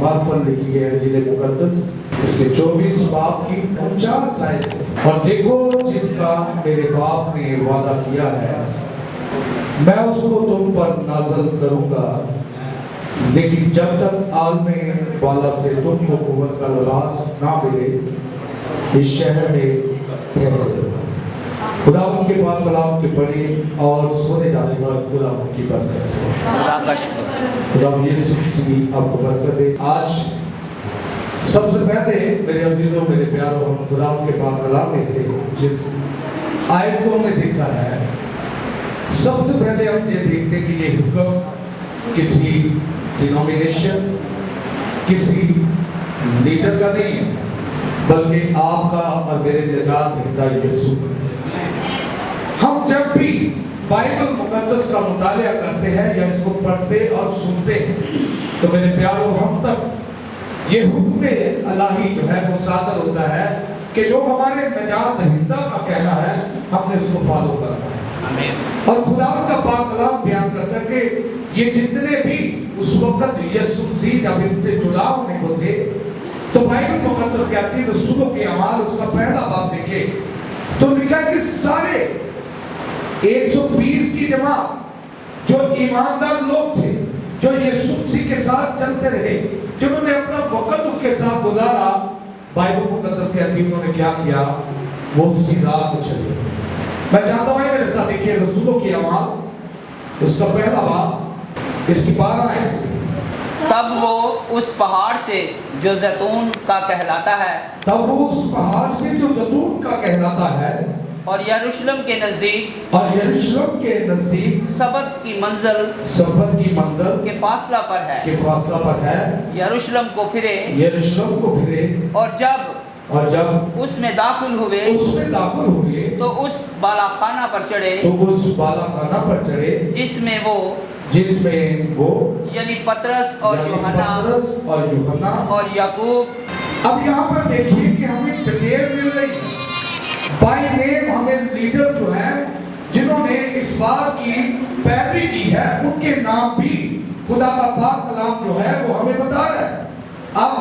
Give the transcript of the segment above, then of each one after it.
ईमान पर लिखी है इंजील मुकद्दस इसके 24 बाब की 49 आयत। और देखो जिसका मेरे बाप ने वादा किया है मैं उसको तुम पर नाज़िल करूंगा, लेकिन जब तक आलमे वाला से तुमको कुव्वत का लिबास ना मिले इस शहर में ठहरो। खुदा उनके पाक कलाम के पढ़े और सुने जाने पर खुदा उनकी बरकत। खुदा यीशु मसीह आपको बरकत दे। आज सबसे पहले मेरे अजीजों मेरे प्यारों हम खुदा उनके पाक कलाम में से जिस आयत को हमने देखा है, सबसे पहले हम ये देखते हैं कि ये हुक्म किसी डिनोमिनेशन किसी लीडर का नहीं है, बल्कि आपका और मेरे निजात दहिंदा यीशु का है। हम जब भी बाइबल मुकद्दस का मुतालिया करते हैं या इसको पढ़ते और सुनते हैं तो मेरे प्यारों हम तक ये हुक्म इलाही जो है वो सादर होता है कि जो हमारे निजात दहिंदा का कहना है हमने इसको फॉलो करना है। और खुदा का पाक कलाम बयान करता है कि ये जितने भी उस वक्त यीशु मसीह जब इनसे जुड़ा होने को थे तो बाइबल मुकद्दस कहती है रसूलों के अमाल उसका पहला बाब देखे तो लिखा है कि सारे 120 की जमात जो ईमानदार लोग थे जो यीशु मसीह के साथ चलते रहे जिन्होंने अपना वक्त उसके साथ गुजारा, बाइबल मुकद्दस कहती है उन्होंने क्या किया, वो उसी राह को चले। मैं चाहता हूं मेरे साथ देखिए रसूलों की अमाल उसका पहला बाब इसकी 12 आयत से। तब वो उस पहाड़ से जो जैतून का कहलाता है और यरूशलेम के नजदीक सबत की मंजिल के फासला पर है यरूशलेम को फिरे और जब उसमें दाखिल हुए तो उस बालाखाना पर चढ़े जिसमें वो यानी पतरस और यूहन्ना और याकूब। अब यहाँ पर देखिए कि हमें डिटेल मिल रही है, बाय नेम हमें लीडर जो हैं जिन्होंने इस बात की पैरवी की है उनके नाम भी खुदा का पाक कलाम जो है वो हमें बता रहा है। अब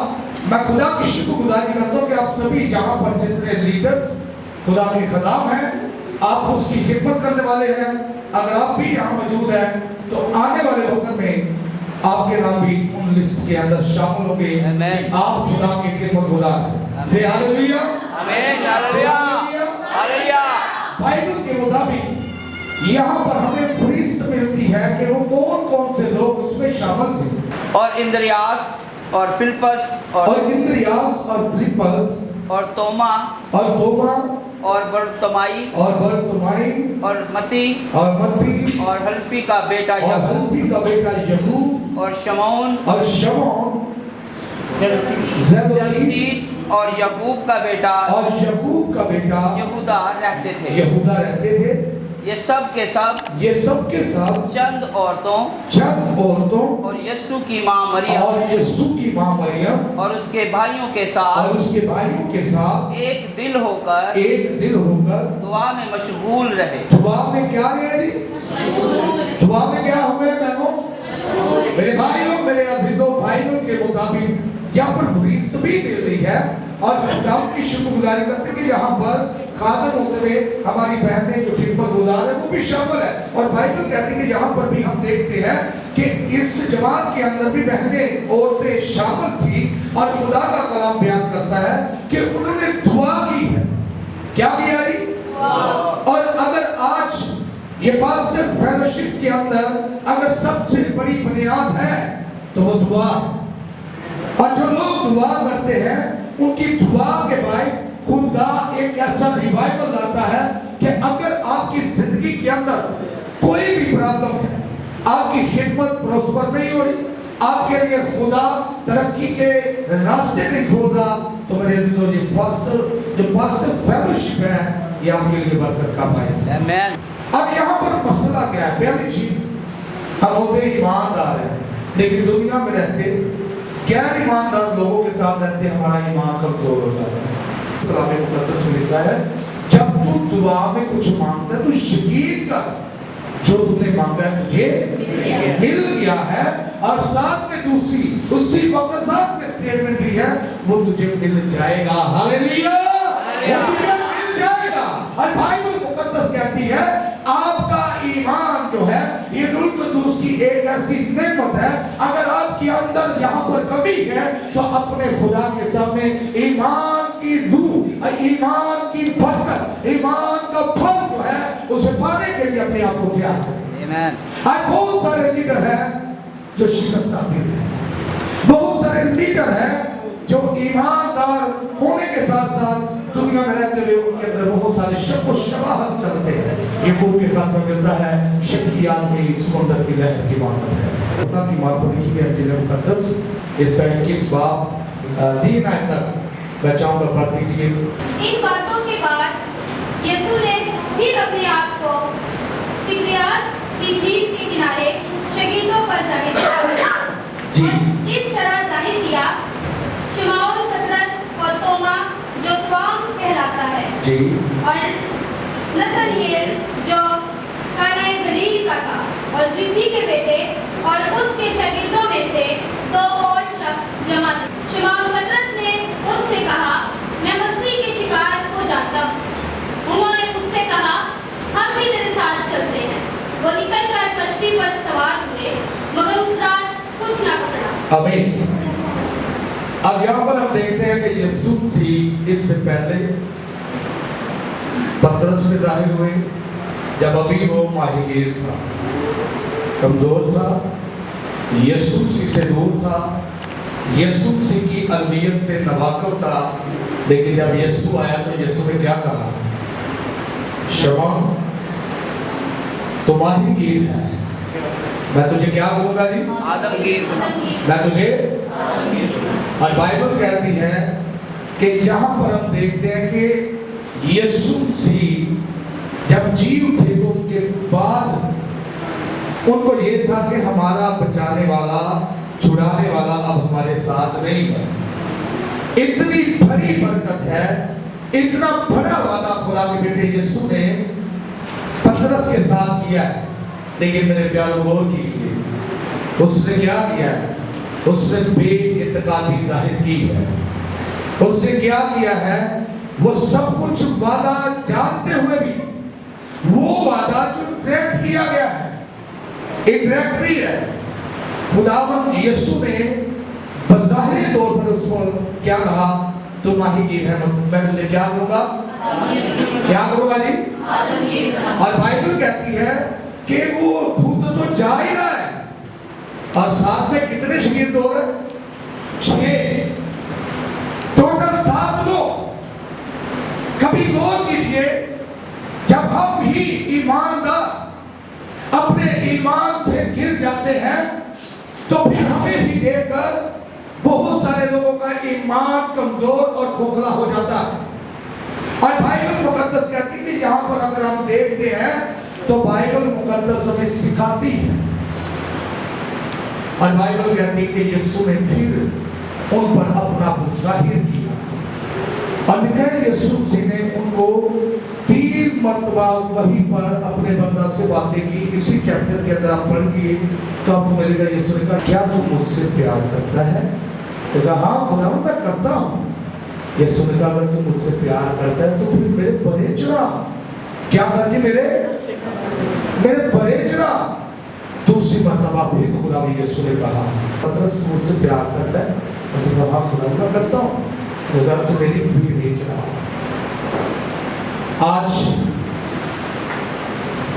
मैं खुदा की शुक्रगुजारी करता हूँ कि आप सभी यहाँ पर जितने लीडर्स खुदा के खदाम हैं आप उसकी खिदमत करने वाले हैं। अगर आप भी यहाँ मौजूद हैं तो आने वाले वक्त में आपके नाम भी उन लिस्ट के अंदर शामिल होंगे कि आप खुदा के खिदमतगार हैं। से हालेलुया, आमीन, हालेलुया, हालेलुया। बाइबल के मुताबिक यहाँ पर हमें फहरिस्त मिलती है कि वो कौन-कौन से लोग उसमें शामिल थे। और इंद्रियास और फिलिप्पस और तोमा और बरतमाई और मती और हल्फी का बेटा यहूद और शमौन जलतीस और याकूब का बेटा यहूदा रहते थे। ये सब के सब चंद औरतों और यीशु की मां मरियम और उसके भाइयों के साथ एक दिल होकर दुआ में मशगूल रहे। दुआ में क्या है जी? दुआ में क्या हुए बहनों? मेरे भाइयों मेरे अजीजों भाइयों के मुताबिक यहाँ पर फहरिस्त भी मिल रही है और खुदा की शुक्रगुजारी करते हैं कि यहाँ पर खादम होते हुए हमारी बहनें जो खिदमत गुजार है वो भी शामिल है। और बाइबल कहती है कि यहाँ पर भी हम देखते हैं कि इस जमात के अंदर भी बहनें औरतें शामिल थी और खुदा का कलाम बयान करता है कि उन्होंने दुआ की है। क्या किया जी? और अगर आज ये पास्टर फेलोशिप के अंदर अगर सबसे बड़ी बुनियाद है तो वो दुआ है। और जो लोग दुआ करते हैं उनकी दुआ के बाद खुदा एक ऐसा रिवाइवल लाता है कि अगर आपकी जिंदगी के अंदर कोई भी प्रॉब्लम है, आपकी खिदमत प्रोस्पर नहीं हो रही, आपके लिए खुदा तरक्की के रास्ते नहीं खोल रहा, तो मेरे दोस्तों ये पास्टर फेलोशिप है ये आपके लिए बरकत का बायस है। आमीन। अब यहाँ पर मसला क्या है? पहली चीज हम होते ईमानदार हैं लेकिन दुनिया में रहते गैर ईमानदार लोगों के साथ रहते हमारा ईमान कमजोर हो जाता है। कलाम मुकद्दस में लिखा है जब तू दुआ में कुछ मांगता है तो यकीन कर जो तुमने मांगा है तुझे मिल गया है। और साथ में दूसरी उसी वक्त साथ में स्टेटमेंट भी है, वो तुझे मिल जाएगा। हालेलुया, वो तुझे मिल जाएगा। और बाइबल मुकद्दस कहती है आपका ईमान जो है ये रूह कुद्दूस की एक ऐसी नेमत है, अगर आपके अंदर यहाँ पर कमी है तो अपने खुदा के सामने ईमान की रूह, ईमान की बरकत, ईमान का फल जो है उसे पाने के लिए अपने आप को तैयार करें। आज बहुत सारे लीडर हैं जो शिकस्त आते हैं, बहुत सारे लीडर हैं जो ईमानदार होने के साथ साथ दुनिया में रहते हुए उनके अंदर बहुत सारे शक व शबाहत चलते हैं। ये खूब के खात में मिलता है, शक की आदमी समुद्र की लहर की मानता है। अपना की मार्फत लिखी गई इंजील मुकद्दस इसका 21 बाब 3 आयत तक मैं चाहूंगा पढ़ दीजिए। इन बातों के बाद यीशु ने फिर अपने आप को तिब्रियास की झील के किनारे शागिर्दों पर जाहिर किया जी। और इस तरह जाहिर किया, शिमौन पतरस और तोमा जो त्वाम कहलाता है जी, और नतनएल जो काना गलील का था और जिब्दी के बेटे और उसके शागिर्दों में से 2 और शख्स जमा थे। शिमौन पतरस ने उनसे कहा, मैं मछली के शिकार को जाता हूँ। उन्होंने उससे कहा, हम भी तेरे साथ चलते हैं। वो निकलकर कश्ती पर सवार हुए, मगर उस रात कुछ ना पकड़ा। आमीन। अब यहाँ पर हम देखते हैं कि यीशु मसीह इससे पहले पतरस में जाहिर हुए जब अभी वो माहिर था, कमजोर था, यीशु मसीह से दूर था, यीशु मसीह की अलमियत से नवाकिफ था। लेकिन जब यीशु आया तो यीशु ने क्या कहा, शमौन तो माहिर है, मैं तुझे क्या कहूँगा जी, आदमगीर। मैं तुझे। और बाइबल कहती है कि यहाँ पर हम देखते हैं कि यीशु मसीह जब जीव थे तो उनके बाद उनको ये था कि हमारा बचाने वाला, छुड़ाने वाला अब हमारे साथ नहीं है। इतनी बड़ी बरकत है, इतना बड़ा वादा खुदा के बेटे यीशु ने पतरस के साथ किया है। लेकिन मेरे प्यारों गौर कीजिए, उसने क्या किया है, उसने बेइत्तेकादी जाहिर की है। उसने क्या किया है, वो सब कुछ वादा जानते हुए भी वो वादा जो डायरेक्ट किया गया है, इनडायरेक्ट नहीं है। खुदावंद यीशु ने बज़ाहिर तौर पर उसको क्या कहा, तुम माहिर है, मैं तुझे क्या करूंगा, क्या करूंगा जी। और बाइबल कहती है कि वो खुद तो जा ही रहा है और साथ में कितने शागिर्द हो रहे, 6, टोटल 7 लोग। कभी गौर कीजिए, जब हम भी ईमानदार अपने ईमान से गिर जाते हैं तो फिर हमें ही देखकर बहुत सारे लोगों का ईमान कमजोर और खोखला हो जाता है। और बाइबल मुकद्दस कहती है कि यहाँ पर अगर हम देखते हैं तो बाइबल मुकद्दस हमें सिखाती है। और बाइबल कहती है कि यीशु ने फिर उन पर अपना जाहिर किया और लिखा है यीशु मसीह ने उनको 3 मरतबा वहीं पर अपने बंदा से बातें की। इसी चैप्टर के अंदर आप पढ़िए तो आपको मिलेगा, यीशु ने कहा, क्या तू मुझसे प्यार करता है? तो कहा, हाँ खुदा मैं करता हूँ। यीशु ने कहा, अगर तू मुझसे प्यार करता है तो फिर मेरे बड़े चढ़ा, क्या कर जी, मेरे बड़े चढ़ा। दूसरी मरतबा फिर खुदा में यीशु ने कहा, पतरस मुझसे प्यार करता है? उसने कहा, हाँ खुदा मैं करता हूँ। अगर तो मेरी भीड़ नहीं चढ़ा। आज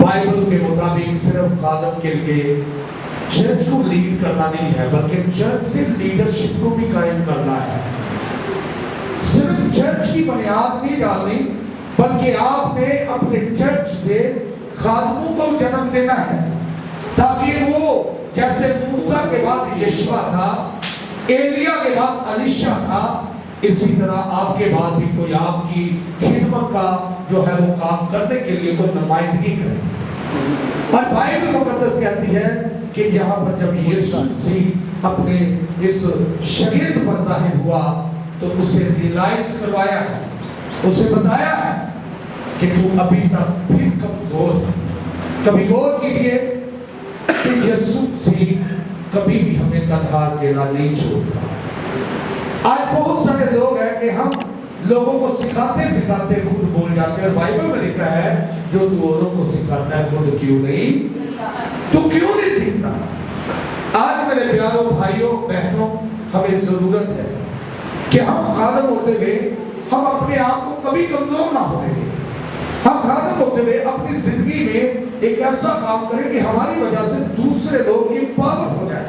बाइबल के मुताबिक सिर्फ खादम के लिए चर्च को लीड करना नहीं है, बल्कि चर्च से लीडरशिप को भी कायम करना है। सिर्फ चर्च की बुनियाद नहीं डालनी, बल्कि आपने अपने चर्च से खादमों को जन्म देना है, ताकि वो जैसे मूसा के बाद यशवा था, एलिया के बाद अलीशा था, इसी तरह आपके बाद भी कोई आपकी खिदमत का जो है वो काम करने के लिए कोई नुमाइंदगी करे। और बाइबल मुकद्दस कहती है कि यहाँ पर जब यीशु मसीह अपने इस शागिर्द पर जाहिर हुआ तो उसे रियलाइज करवाया है, उसे बताया है कि तू अभी तक भी कमजोर है, कभी गौर कीजिए कि यीशु मसीह कभी भी हमें तन्हा अकेला नहीं छोड़ता। आज बहुत सारे लोग हैं कि हम लोगों को सिखाते सिखाते खुद भूल जाते हैं। और बाइबल में लिखा है जो तू औरों को सिखाता है खुद क्यों नहीं सीखता। आज मेरे प्यारों भाइयों बहनों, हमें जरूरत है कि हम खादम होते हुए हम अपने आप को कभी कमजोर ना होने दें। हम खादम होते हुए अपनी जिंदगी में एक ऐसा काम करें कि हमारी वजह से दूसरे लोग इम्पावर हो जाए।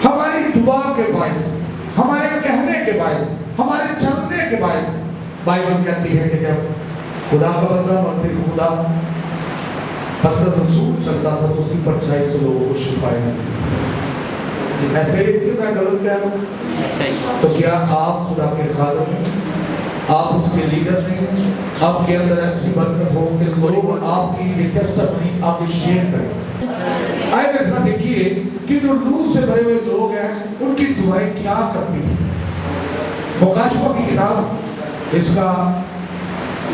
हमारी दुआ के बायस, हमारे कहने के बायस, हमारे चलने के बायस। बाइबल कहती है कि जब खुदा का बंदा मरते खुदा पत्थर रसूल चलता था तो उसकी परछाई से लोगों को शिफाएं मिलती। ऐसे ही कि मैं गलत कह रहा हूँ? तो क्या आप खुदा के खादम हैं? आप उसके लीडर नहीं हैं? आपके अंदर ऐसी बरकत हो कि लोग आपकी टेस्टिमनी आपको शेयर करें। आए मेरे साथ देखिए कि जो रूह से भरे हुए लोग हैं उनकी दुआएं क्या करती हैं। मुकाशवा की किताब इसका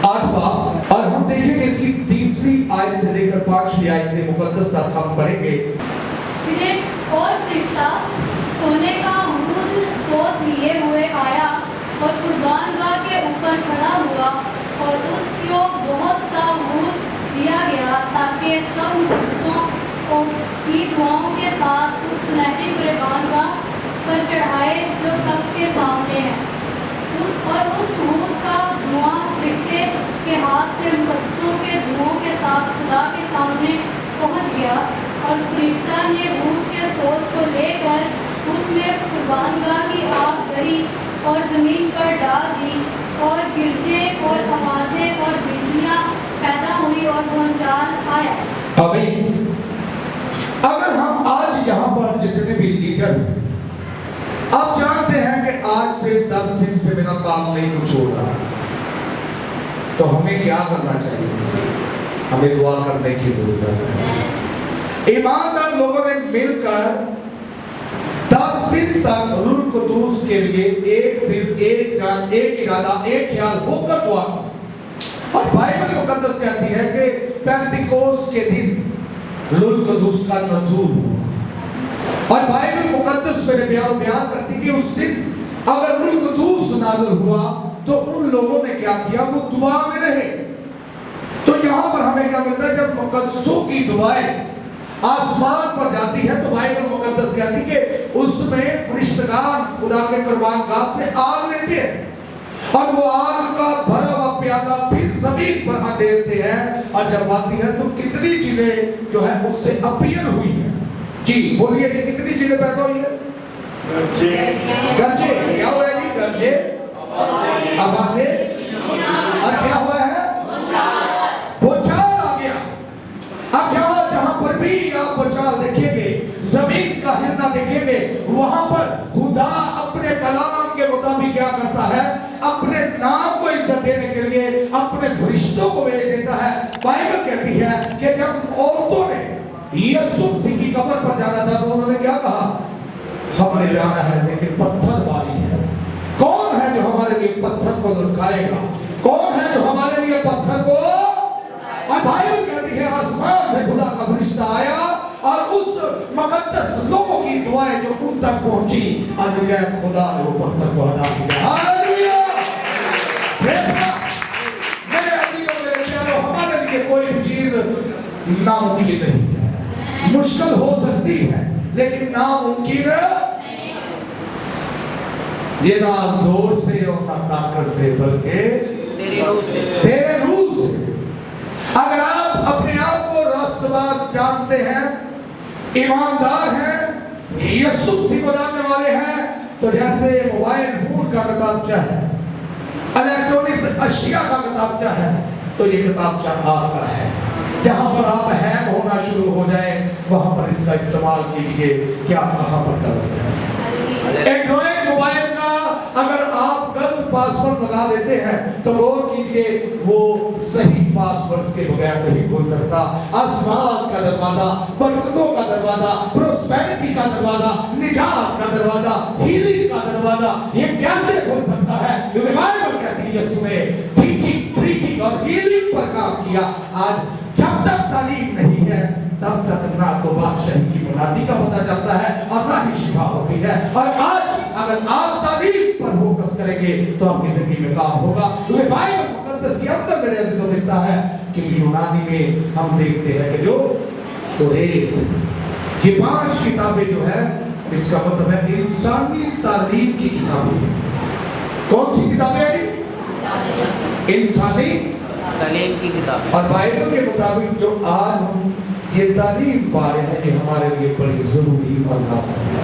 8 बाब और हम देखेंगे इसकी 3री आयत से लेकर 5वीं आयत मुकद्दस साथ हम पढ़ेंगे। फिर एक और फरिश्ता सोने का अमूद सोच लिए हुए आया और कुर्बानगाह के ऊपर खड़ा हुआ और उसको बहुत सा अमूद दिया गया ताकि सब मुकद्दसों की दुआओं के साथ उस सुनहरी कुर्बानगाह पर चढ़ाए जो तख्त के सामने है। उस अमूद का धुआं फरिश्ते के हाथ से मुकद्दसों के धुओं के साथ खुदा के सामने पहुंच गया और फरिश्ता ने ऊँट के सोच को लेकर उसमें कुर्बानगाह की आग भरी और जमीन पर डाल दी और गिरजे और आवाजें और बिजलियां पैदा हुई और भूचाल आया। अभी अगर हम आज यहाँ पर जितने भी लीडर हैं, आप जानते हैं कि आज से 10 दिन से मेरा काम नहीं कुछ हो रहा, तो हमें क्या करना चाहिए? हमें दुआ करने की जरूरत है। ईमानदार लोगों ने मिलकर 10 दिन तक रूह कुदूस के लिए एक दिल, एक जान, एक इरादा, एक ख्याल होकर दुआ की। और बाइबल मुकद्दस कहती है कि पेंतिकोस्त के दिन रूह कुदूस का नज़ूल हुआ। और बाइबल मुकद्दस मेरे बयान करती कि उस दिन अगर रूह कुदूस नाज़िल हुआ तो उन लोगों ने क्या किया? वो दुआ में रहे। तो यहाँ पर हमें क्या मिलता है? जब मुकद्दसों की दुआएं आसमान पर जाती है तो बाइबल मुकद्दस कहती है कि उसमें फरिश्तेगान खुदा के कुर्बानगाह से आग लेते हैं और वो आग का भरा हुआ प्याला फिर जमीन पर अंडेलते हैं। और जब आती है तो कितनी चीजें जो है उससे अपीयर हुई है। जी बोलिए जी, कितनी चीजें पैदा हुई है? गरजे। क्या हुआ है जी? गरजे, आवाजें, और क्या हुआ है? भूचाल आ गया। अब जहां पर भी आप भूचाल देखेंगे, जमीन का हिलना देखेंगे, वहां पर खुदा अपने कलाम के मुताबिक क्या करता है? अपने नाम को इज्जत देने के लिए अपने फरिश्तों को भेज देता है। बाइबल कहती है कि जब औरतों ने यीशु मसीह की कब्र पर जाना था तो उन्होंने क्या कहा? हमने जाना है लेकिन पत्थर वाली है। कौन है जो हमारे लिए पत्थर को लुढ़काएगा? कौन है जो हमारे लिए पत्थर को? और बाइबल कहती है आसमान से खुदा का फरिश्ता आया और उस मुकद्दस लोगों की दुआएं जो उन तक पहुंची, आज क्या खुदा ने वो पत्थर को हटा दिया। हालेलुया! मेरे प्यारों, हमारे लिए कोई भी चीज नामुमकिन नहीं है। मुश्किल हो सकती है लेकिन नामुमकिन ये ना जोर से और ना ताकत से बल्कि तेरे रूह से। अगर आप अपने आप को रास्तबाज जानते हैं, ईमानदार हैं, यीशु मसीह को जानने वाले हैं, तो जैसे मोबाइल फोन का किताबचा है, इलेक्ट्रॉनिक्स अशिया का किताबचा है, तो ये किताबचा आपका है। जहां पर आप हैंग होना शुरू हो जाए वहां पर इसका इस्तेमाल कीजिए कि आप कहां पर गलत हैं। एंड्रॉइड मोबाइल का अगर आप गलत पासवर्ड लगा देते हैं तो गौर कीजिए वो सही पासवर्ड के बगैर नहीं खोल सकता। आसमान का दरवाजा, बरकतों का दरवाजा, प्रोस्पेरिटी का दरवाजा, निजात का दरवाजा, हीलिंग का दरवाजा, ये कैसे खोल सकता है? क्योंकि बाइबल कहती है यीशु ने प्रीचिंग और हीलिंग पर काम किया। आज जब तक तालीम नहीं ہوتی ہے تب تک نہ تو بادشاہی کی بنیادی کا پتہ چلتا ہے اور نہ ہی شفا ہوتی ہے. اور آج اگر آپ تعلیم پر فوکس کریں گے تو آپ کی زندگی میں کام ہوگا. کیونکہ بائبل مقدس کے اندر میرے عزیزوں لکھتا ہے کہ یونانی میں ہم دیکھتے ہیں کہ جو توریت، یہ 5 کتابیں جو ہے اس کا مطلب ہے انسانی تعلیم کی کتابیں. کون سی کتابیں ہیں؟ انسانی تعلیم کی کتاب. اور بائبل کے مطابق جو آج ہم یہ تعلیم پا رہے ہیں یہ ہمارے لیے بڑی ضروری اور لازم ہے.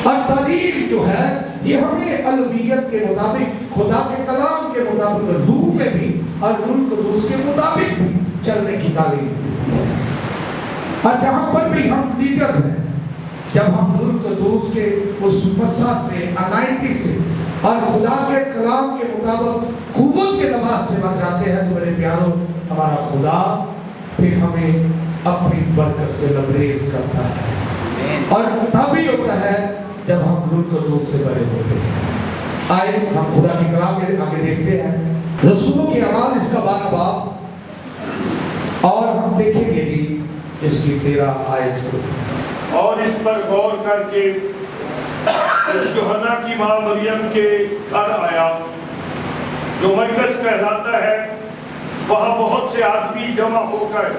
اور تعلیم جو ہے یہ ہمیں الوہیت کے مطابق، خدا کے کلام کے مطابق، روح میں بھی اور روح القدس کے مطابق بھی چلنے کی تعلیم دیتی ہے. اور جہاں پر بھی ہم لیڈر ہیں، جب ہم روح القدس کے اس مسح سے، انائٹی سے اور خدا کے کلام کے مطابق قوت کے لباس سے بچ جاتے ہیں تو میرے پیاروں ہمارا خدا پھر ہمیں اپنی برکت سے لبریز کرتا ہے. اور تبھی ہوتا ہے جب ہم روح القدس سے بڑے ہوتے ہیں. آئے ہم خدا کی کلام کے آگے دیکھتے ہیں رسولوں کے اعمال اس کا 12 باب اور ہم دیکھیں گے جی اس کی 13 آیت کو. اور اس پر غور کر کے یوحنا کی ماں مریم کے گھر آیا جو مرکز کہلاتا ہے. وہاں بہت سے آدمی جمع ہو کر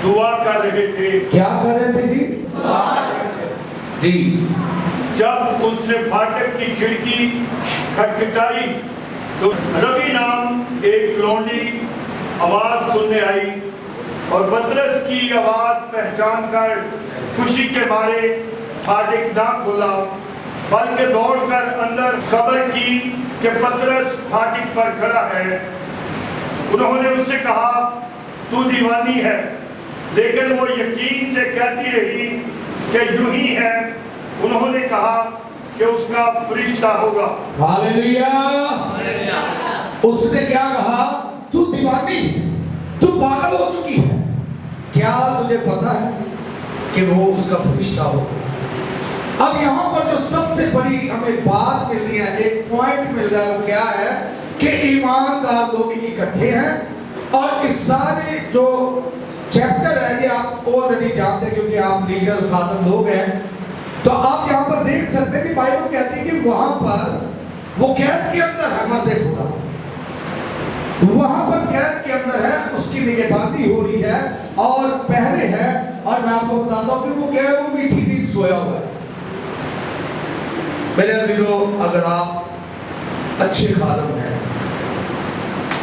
دعا کر رہے تھے. کیا کر رہے تھے جی؟ جی. جب اس نے پھاٹک کی کھڑکی کھٹکھٹائی تو ربی نام ایک لونڈی آواز سننے آئی اور پطرس کی آواز پہچان کر خوشی کے مارے پھاٹک نہ کھولا بلکہ دوڑ کر اندر خبر کی کہ پطرس پھاٹک پر کھڑا ہے. انہوں نے اس سے کہا تو دیوانی ہے، لیکن وہ یقین سے کہتی رہی کہ یوں ہی ہے. انہوں نے کہا کہ اس کا فرشتہ ہوگا. ہاللیلویا. اس نے کیا کہا؟ تو دیوانی ہے، تو پاگل ہو چکی ہے. کیا تجھے پتا ہے کہ وہ اس کا فرشتہ ہوگا؟ اب یہاں پر جو سب سے بڑی ہمیں بات ملنی ہے، ایک پوائنٹ مل رہا ہے، وہ کیا ہے کہ ایماندار لوگ اکٹھے ہیں. اور اس سارے جو چیپٹر ہے یہ آپ آلریڈی جانتے ہیں کیونکہ آپ لیڈر خادم لوگ ہیں. تو آپ یہاں پر دیکھ سکتے ہیں کہ بائبل کہتی ہے کہ وہاں پر وہ قید کے اندر ہے، مرد خدا وہاں پر قید کے اندر ہے، اس کی نگہبانی ہو رہی ہے اور پہلے ہے. اور میں آپ کو بتاتا ہوں کہ وہ کیا ہے، وہ میٹھی نیند سویا ہوا ہے. میرے عزیزو اگر آپ اچھے خادم ہیں،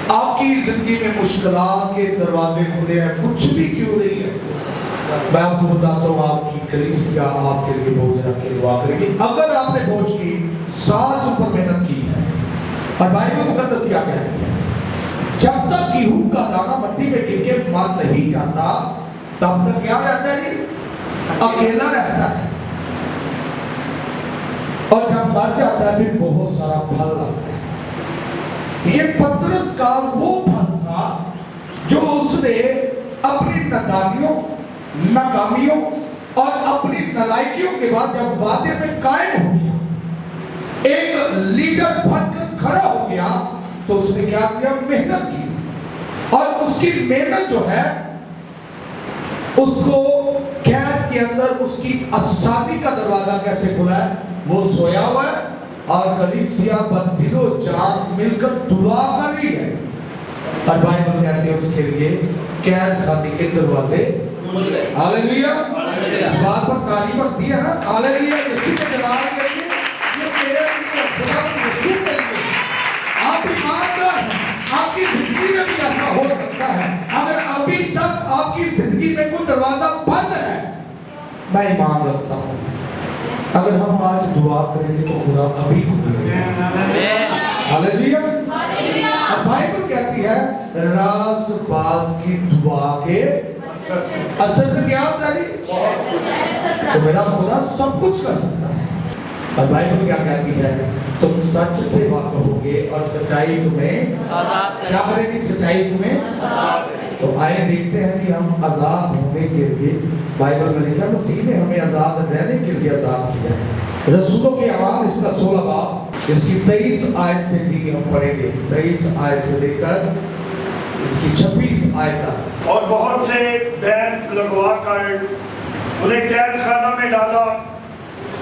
آپ کی زندگی میں مشکلات کے دروازے کھلے ہیں، کچھ بھی کیوں نہیں ہے، میں آپ کو بتاتا ہوں آپ کی کلیسیا آپ کے لیے بوجھ رکھ کے دعا کرے گی. اگر آپ نے بوجھ کی ساتھ اوپر محنت کی ہے. اور بائبل مقدس کیا کہتی ہے؟ جب تک گیہوں کا دانہ مٹی میں گر کے مر نہیں جاتا تب تک کیا رہتا ہے جی؟ اکیلا رہتا ہے. اور جب مر جاتا ہے پھر بہت سارا پھل آتا ہے. یہ پطرس کا وہ پھل تھا جو اس نے اپنی نادانیوں، ناکامیوں اور اپنی نالائکیوں کے بعد جب وعدے میں قائم ہو گیا، ایک لیڈر بن کر کھڑا ہو گیا تو اس نے کیا کیا؟ محنت کی. اور اس کی محنت جو ہے اس کو قید کے اندر اس کی آزادی کا دروازہ کیسے کھلا ہے؟ وہ سویا ہوا ہے اور کلیسیا بدل و جان مل کر دعا کر رہی ہے. اور بائبل کہتے ہیں اس کے لیے قید خانے کے دروازے کھل گئے. ہاللیلویا. اس بات پر تعریف دی ہے نا، ہاللیلویا. اسی کے جلال کے لیے یہ تیرے لیے خدا کی رسول کے لیے آپ ایماندار ہیں. آپ کی زندگی میں بھی ایسا ہو سکتا ہے. اگر ابھی تک آپ کی زندگی میں کوئی دروازہ بند ہے، میں ایمان رکھتا ہوں اگر ہم آج دعا کریں گے تو خدا ابھی کھولے گا. ہاللیلویا. اور بائبل کہتی ہے راست باز کی دعا کے اثر سے کیا ہوتا ہے؟ تو میرا خدا سب کچھ کر سکتا ہے. اور بائبل کیا کہتی ہے؟ تم سچ سے واقف ہوگے اور سچائی تمہیں کیا کرے گی؟ سچائی تمہیں. تو آئے دیکھتے ہیں کہ ہم آزاد ہونے کے لیے بائبل میں لکھا مسیح نے ہمیں آزاد رہنے کے لیے آزاد کیا ہے. رسولوں کے اعمال اس کا 16 باب اس کی 23 آیت سے بھی ہم پڑھیں گے. 23 آیت سے لے کر اس کی 26 آیت تک. اور بہت سے بیت لگوا कर उन्हें कैद खाना में डाला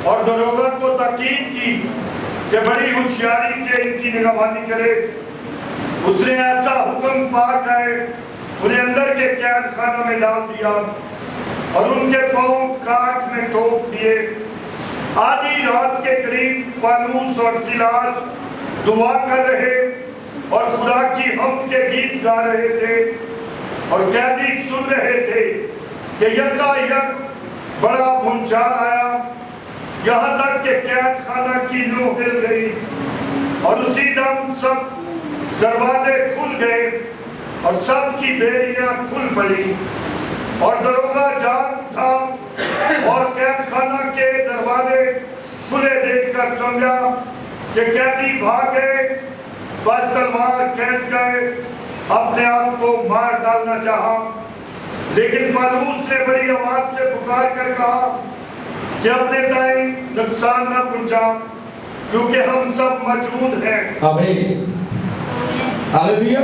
और दरोगा को ताकीद की कि बड़ी होशियारी से इनकी निगरानी करे। उसने ऐसा हुक्म पाकर उन्हें अंदर के कैद खाना में डाल दिया और उनके पांव काट में ठोक दिए। आधी रात के करीब पालूस और सिलास दुआ कर रहे और खुदा की हम्द के गीत गा रहे थे और कैदी सुन रहे थे कि यकायक बड़ा भूचाल आया, यहाँ तक कि कैद खाना की नूह हिल गई और उसी दम सब दरवाजे खुल गए और सब की बेड़ियां खुल पड़ी और दरोगा जाग उठा और कैद खाना के दरवाजे खुले देखकर समझा कि कैदी भाग गए। बस तलवार खींच गए, अपने आप को मार डालना चाहा, लेकिन पौलुस ने बड़ी आवाज से पुकार कर कहा कि अपने दाएं नुकसान न पहुंचा, क्योंकि हम सब मौजूद हैं। आमीन, हालेलुया।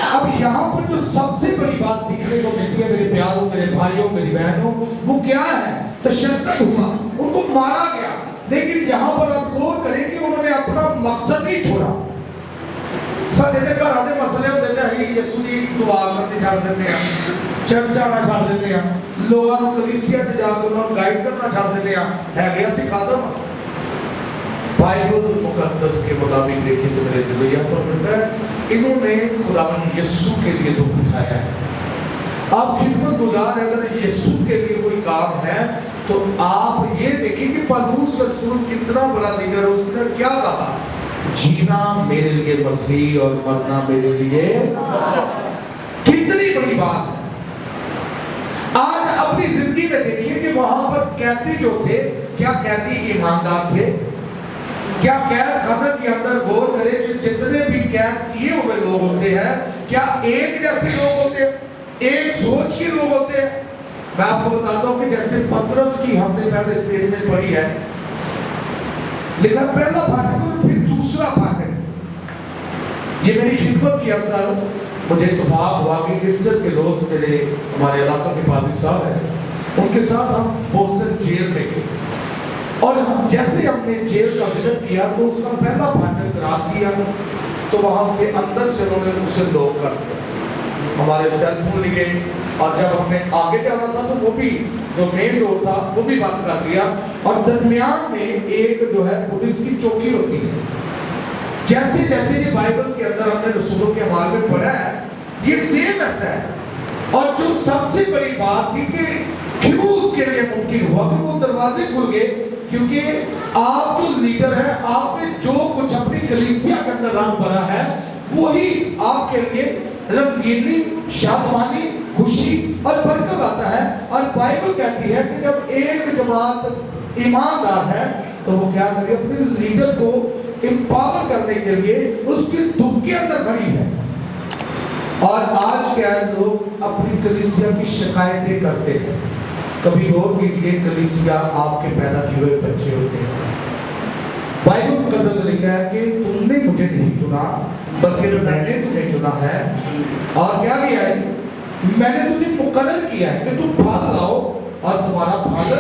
अब यहाँ पर जो सबसे बड़ी बात सीखने को मिलती है मेरे प्यारों, मेरे भाइयों, मेरी बहनों, वो क्या है? तशद्दुद हुआ, उनको मारा गया, लेकिन यहाँ पर आप गौर करें कि उन्होंने अपना मकसद नहीं छोड़ा। ਸਾਡੇ ਦੇ ਘਰਾਂ ਦੇ ਮਸਲੇ ਹੁੰਦੇ ਤੇ ਅਸੀਂ ਯਿਸੂ ਦੀ ਦੁਆ ਕਰਨੀ ਛੱਡ ਦਿੰਦੇ ਆ, ਚਰਚਾ ਨਾ ਛੱਡ ਦਿੰਦੇ ਆ, ਲੋਕਾਂ ਨੂੰ ਕਲੀਸਿਆ 'ਚ ਜਾ ਕੇ ਉਹਨਾਂ ਨੂੰ ਗਾਈਡ ਕਰਨਾ ਛੱਡ ਦਿੰਦੇ ਆ, ਹੈਗੇ ਅਸੀਂ ਖਾਦਮ। बाइबल मुकद्दस के मुताबिक देखें तो मेरे ज़िंदगी पर मिलता है इन्होंने खुदावंद यीशु के लिए दुख उठाया है। आप खिदमत गुजार अगर यीशु के लिए कोई काम है तो आप ये देखिए कि पौलुस रसूल कितना बड़ा लीडर, उसने क्या कहा? जीना मेरे लिए मसीह और मरना मेरे लिए। कितनी बड़ी बात है। आज अपनी जिंदगी में देखिए कि वहां पर कैदी जो थे, क्या कैदी ईमानदार थे? क्या कैद खाना के अंदर गौर करें कि जितने भी कैद किए हुए लोग होते हैं, क्या एक जैसे लोग होते हैं, एक सोच के लोग होते हैं? मैं आपको बताता हूं कि जैसे पतरस की हमने पहले स्टेटमेंट पढ़ी है, लिखा पहला फाटक और फिर दूसरा फाटक। ये मेरी खिदमत के अंदर मुझे इत्तेफाक हुआ कि ईस्टर के रोज मेरे हमारे इलाका के पादरी साहब हैं, उनके साथ हम बोस्टन जेल में गए और हम जैसे हमने जेल का विजिट किया तो उसका पहला फाटक क्रॉस किया तो वहां से अंदर से उन्होंने उसे लॉक कर दिया, हमारे सेल फोन लिए और जब हमने आगे जाना था तो वो भी जो मेन डोर था वो भी बंद कर दिया और दरमियान में एक जो है पुलिस की चौकी होती है। जैसे जैसे ये बाइबल के अंदर हमने रसूलों के अमाल में पढ़ा है, ये सेम ऐसा है। और जो सबसे बड़ी बात थी कि क्यों उसके लिए मुमकिन हुआ कि वो दरवाजे खुल गए, क्योंकि आप जो लीडर है, आपने जो कुछ अपनी कलीसिया के अंदर रंग भरा है वही आपके लिए रंगीनी, शादमानी, खुशी और बरकत आता है। और बाइबल कहती है कि जब एक जमात ईमानदार है तो वो क्या करे? अपने लीडर को एम्पावर करने के लिए उसके दुख के अंदर खड़ी है। और आज क्या है, लोग अपनी कलीसिया की शिकायतें करते हैं। कभी गौर कीजिए, कलीसिया आपके पैदा किए हुए बच्चे होते हैं। बाइबल मुकद्दस में लिखा है कि तुमने मुझे नहीं चुना बल्कि मैंने तुम्हें चुना है और क्या किया है? मैंने तुझे मुकर्रर किया है कि तुम फल लाओ और तुम्हारा फल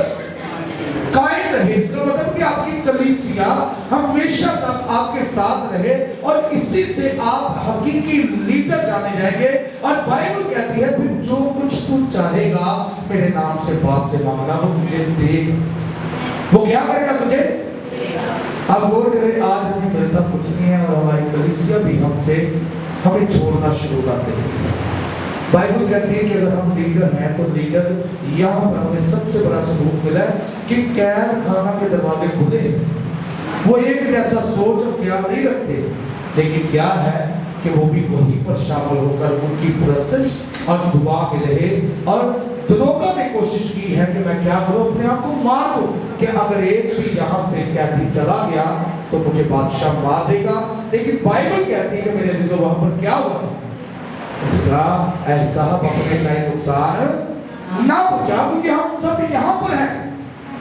कायम रहे। इसका मतलब कि आपकी कलीसिया हमेशा तक आपके साथ रहे और इसी से आप हकीकी लीडर जाने जाएंगे। और बाइबल कहती है फिर जो कुछ तू चाहेगा मेरे नाम से बाप से मांगना, वो तुझे देगा। वो क्या करेगा? तुझे। अब वो करे आज हमें मिलता कुछ नहीं है और हमारी कलीसिया भी हमसे हमें छोड़ना शुरू कर देती है। बाइबल कहती है कि अगर हम लीडर हैं तो लीडर, यहाँ पर हमें सबसे बड़ा सबूत मिला है कि कैद खाना के दरवाजे खुले हैं। वो एक जैसा सोच और ख्याल नहीं रखते, लेकिन क्या है कि वो भी वहीं पर शामिल होकर उनकी प्रशंस और दुआ में रहे। और दरोगा ने कोशिश की है कि मैं क्या करूं, अपने आप को मार दूं कि अगर एक भी यहाँ से कैदी चला गया तो मुझे बादशाह मार देगा। लेकिन बाइबल कहती है कि मेरे दिल वहां पर क्या हुआ? उसका एहसास अपने का नुकसान ना पहुंचा, क्योंकि हम सब यहाँ पर हैं।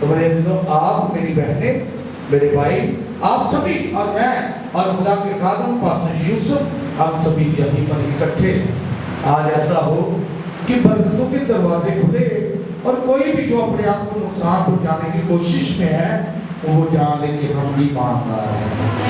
तो मेरे अजीजों, आप, मेरी बहनें, मेरे भाई, आप सभी और मैं और खुदा के खादम पास्टर यूसुफ, हम सभी यहीं पर इकट्ठे हैं। आज ऐसा हो कि बरकतों के दरवाजे खुले और कोई भी जो अपने आप को नुकसान पहुंचाने की कोशिश में है वो जान ले कि हम ईमानदार हैं।